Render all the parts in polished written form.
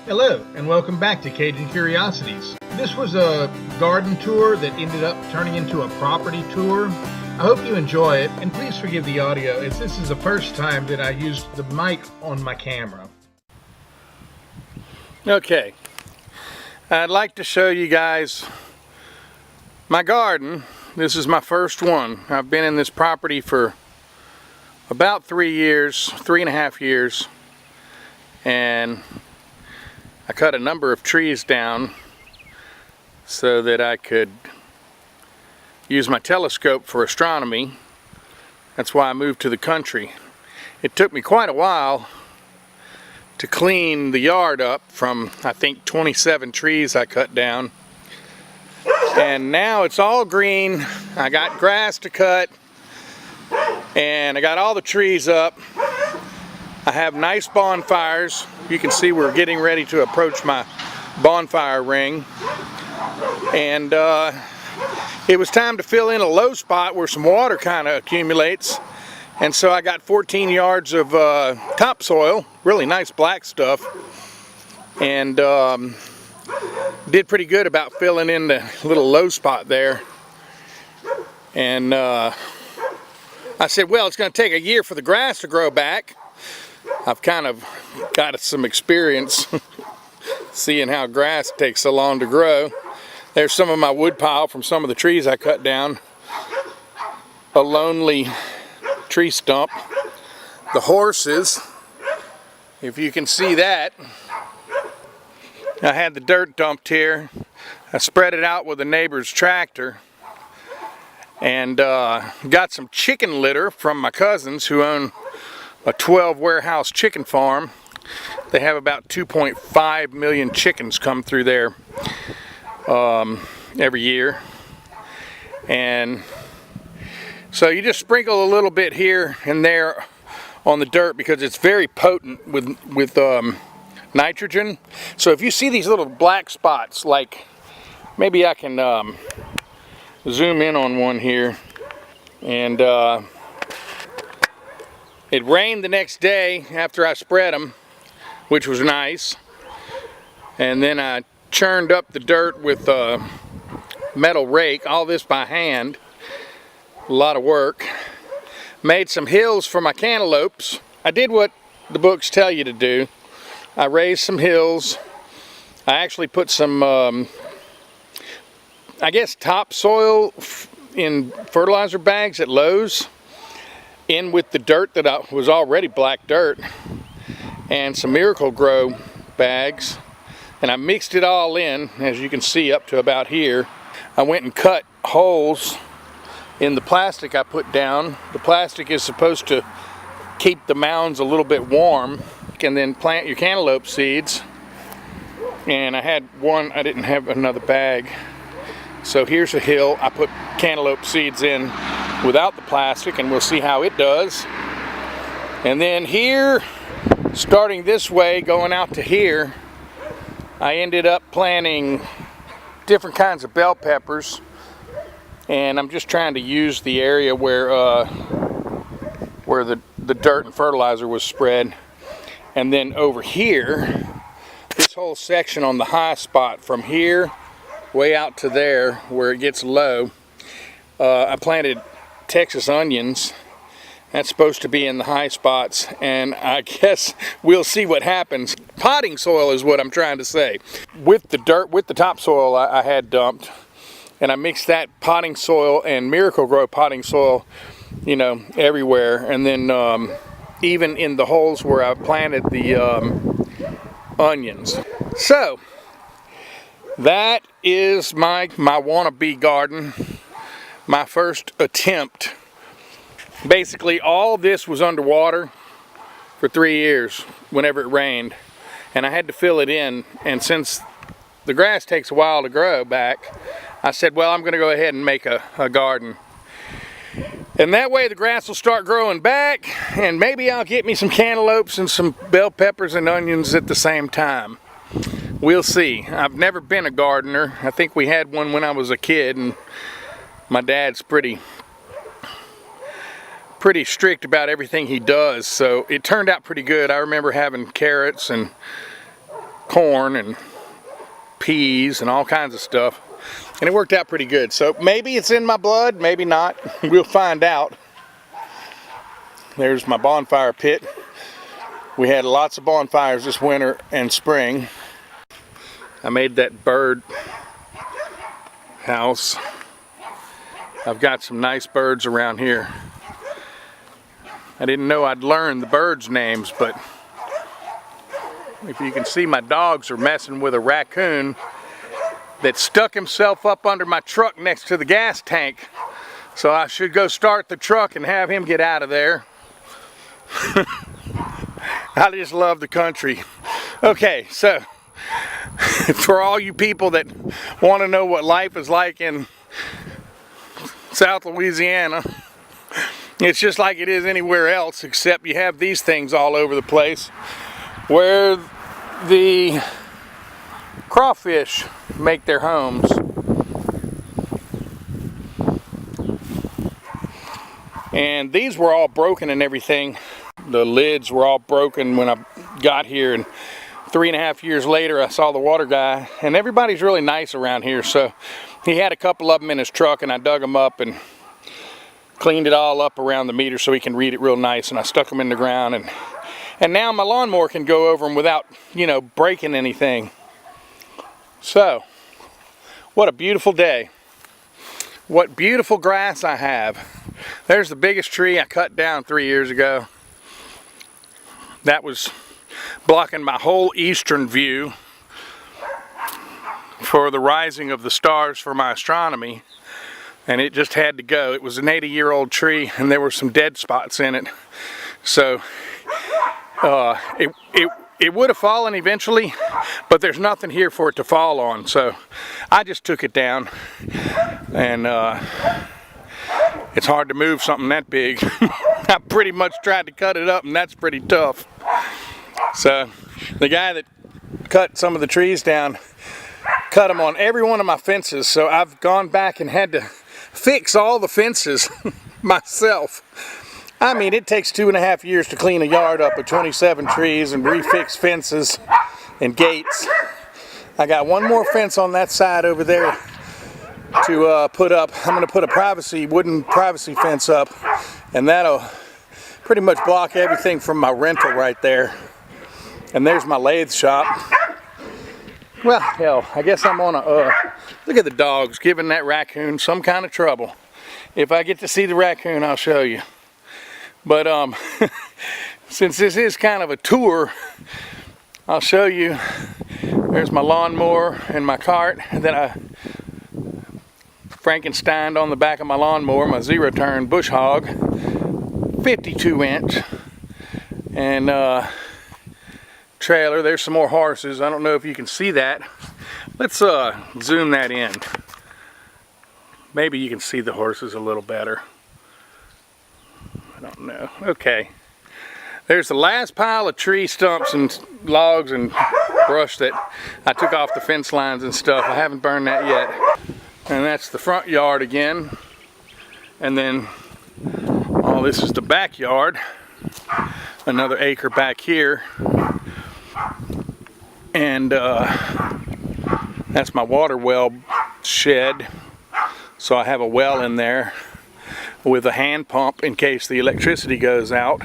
Hello, and welcome back to Cajun Curiosities. This was a garden tour that ended up turning into a property tour. I hope you enjoy it, and please forgive the audio, as this is the first time that I used the mic on my camera. Okay, I'd like to show you guys my garden. This is my first one. I've been in this property for about 3 years, 3.5 years, and I cut a number of trees down so that I could use my telescope for astronomy. That's why I moved to the country. It took me quite a while to clean the yard up from, I think, 27 trees I cut down. And now it's all green. I got grass to cut, and I got all the trees up. I have nice bonfires. You can see we're getting ready to approach my bonfire ring. And it was time to fill in a low spot where some water kind of accumulates. And so I got 14 yards of topsoil, really nice black stuff. And did pretty good about filling in the little low spot there. And I said, well, it's going to take a year for the grass to grow back. I've kind of got some experience seeing how grass takes so long to grow. There's some of my wood pile from some of the trees I cut down. A lonely tree stump. The horses, if you can see that. I had the dirt dumped here. I spread it out with a neighbor's tractor. And got some chicken litter from my cousins who own a 12 warehouse chicken farm. They have about 2.5 million chickens come through there every year. And so you just sprinkle a little bit here and there on the dirt because it's very potent with nitrogen. So if you see these little black spots, like maybe I can zoom in on one here, and it rained the next day after I spread them, which was nice. And then I churned up the dirt with a metal rake, all this by hand, a lot of work. Made some hills for my cantaloupes. I did what the books tell you to do. I raised some hills. I actually put some, I guess, topsoil in fertilizer bags at Lowe's in with the dirt that was already black dirt, and some Miracle-Gro bags, and I mixed it all in, as you can see, up to about here. I went and cut holes in the plastic I put down. The plastic is supposed to keep the mounds a little bit warm. You can then plant your cantaloupe seeds, and I had one, I didn't have another bag. So here's a hill I put cantaloupe seeds in without the plastic, and we'll see how it does. And then here, starting this way, going out to here, I ended up planting different kinds of bell peppers, and I'm just trying to use the area where the dirt and fertilizer was spread. And then over here, this whole section on the high spot from here way out to there where it gets low, I planted Texas onions. That's supposed to be in the high spots, and I guess we'll see what happens. Potting soil is what I'm trying to say. With the dirt, with the topsoil I had dumped, and I mixed that potting soil and Miracle-Gro potting soil, you know, everywhere. And then even in the holes where I planted the onions. So that is my wannabe garden. My first attempt. Basically all this was underwater for 3 years whenever it rained, and I had to fill it in. And since the grass takes a while to grow back, I said, well, I'm going to go ahead and make a garden. And that way the grass will start growing back, and maybe I'll get me some cantaloupes and some bell peppers and onions at the same time. We'll see. I've never been a gardener. I think we had one when I was a kid, and my dad's pretty strict about everything he does, so it turned out pretty good. I remember having carrots and corn and peas and all kinds of stuff, and it worked out pretty good. So maybe it's in my blood, maybe not. We'll find out. There's my bonfire pit. We had lots of bonfires this winter and spring. I made that bird house. I've got some nice birds around here. I didn't know I'd learn the birds' names, but if you can see, my dogs are messing with a raccoon that stuck himself up under my truck next to the gas tank. So I should go start the truck and have him get out of there. I just love the country. Okay, so for all you people that want to know what life is like in South Louisiana, it's just like it is anywhere else, except you have these things all over the place where the crawfish make their homes. And these were all broken and everything. The lids were all broken when I got here, and 3.5 years later I saw the water guy, and everybody's really nice around here, so he had a couple of them in his truck, and I dug them up and cleaned it all up around the meter so he can read it real nice, and I stuck them in the ground, and now my lawnmower can go over them without, you know, breaking anything. So what a beautiful day. What beautiful grass I have. There's the biggest tree I cut down 3 years ago. That was blocking my whole eastern view for the rising of the stars for my astronomy, and it just had to go. It was an 80-year-old tree, and there were some dead spots in it, so it would have fallen eventually, but there's nothing here for it to fall on, so I just took it down. And it's hard to move something that big. I pretty much tried to cut it up, and that's pretty tough. So the guy that cut some of the trees down cut them on every one of my fences, so I've gone back and had to fix all the fences myself. I mean, it takes 2.5 years to clean a yard up with 27 trees and refix fences and gates. I got one more fence on that side over there to put up. I'm going to put a wooden privacy fence up, and that'll pretty much block everything from my rental right there. And there's my lathe shop. Well, hell, I guess I'm on a, look at the dogs giving that raccoon some kind of trouble. If I get to see the raccoon, I'll show you. But since this is kind of a tour, I'll show you. There's my lawnmower and my cart that I Frankensteined on the back of my lawnmower, my zero-turn bush hog, 52-inch, and trailer. There's some more horses. I don't know if you can see that. Let's zoom that in. Maybe you can see the horses a little better. I don't know. Okay. There's the last pile of tree stumps and logs and brush that I took off the fence lines and stuff. I haven't burned that yet. And that's the front yard again. And then all this is the backyard. Another acre back here. And that's my water well shed. So I have a well in there with a hand pump in case the electricity goes out.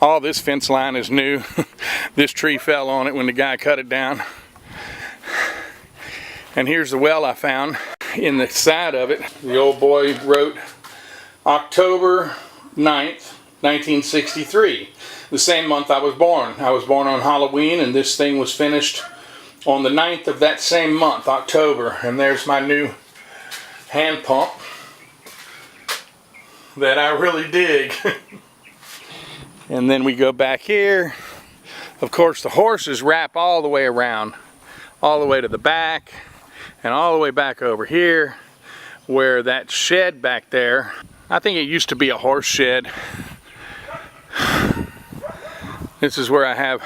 All this fence line is new. This tree fell on it when the guy cut it down. And here's the well I found in the side of it. The old boy wrote October 9th, 1963. The same month I was born. I was born on Halloween, and this thing was finished on the 9th of that same month, October. And there's my new hand pump that I really dig. And then we go back here. Of course, the horses wrap all the way around, all the way to the back, and all the way back over here, where that shed back there, I think it used to be a horse shed. This is where I have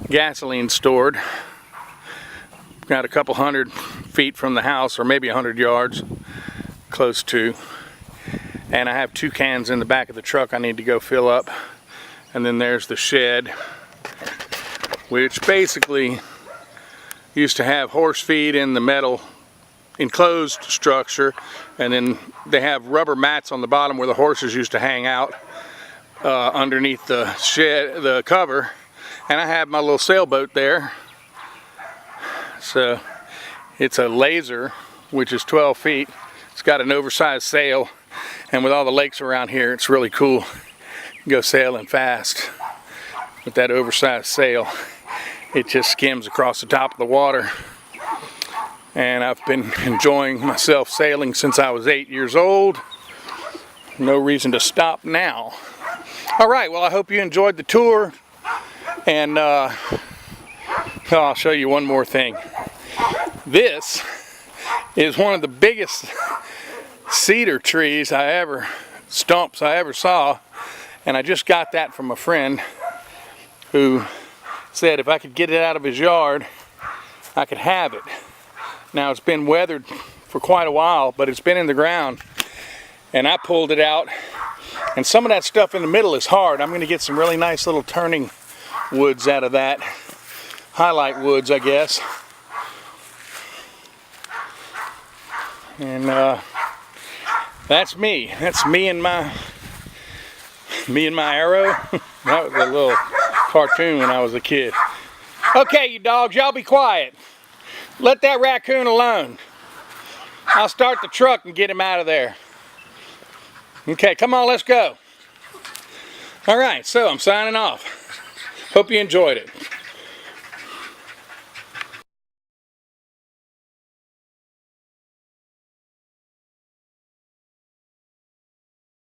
gasoline stored. Got a couple 100 feet from the house, or maybe 100 yards, close to. And I have 2 cans in the back of the truck I need to go fill up. And then there's the shed. which basically used to have horse feed in the metal enclosed structure, and then they have rubber mats on the bottom where the horses used to hang out underneath the shed, the cover. And I have my little sailboat there. So it's a laser, which is 12 feet. It's got an oversized sail, and with all the lakes around here, it's really cool. You can go sailing fast with that oversized sail. It just skims across the top of the water. And I've been enjoying myself sailing since I was 8 years old. No reason to stop now. All right, well, I hope you enjoyed the tour. And I'll show you one more thing. This is one of the biggest cedar trees stumps I ever saw. And I just got that from a friend who said if I could get it out of his yard, I could have it. Now, it's been weathered for quite a while, but it's been in the ground, and I pulled it out, and some of that stuff in the middle is hard. I'm going to get some really nice little turning woods out of that. Highlight woods, I guess. And that's me. That's me and my arrow. That was a little cartoon when I was a kid. Okay, you dogs, y'all be quiet. Let that raccoon alone. I'll start the truck and get him out of there. Okay, come on, let's go. All right, so I'm signing off. Hope you enjoyed it.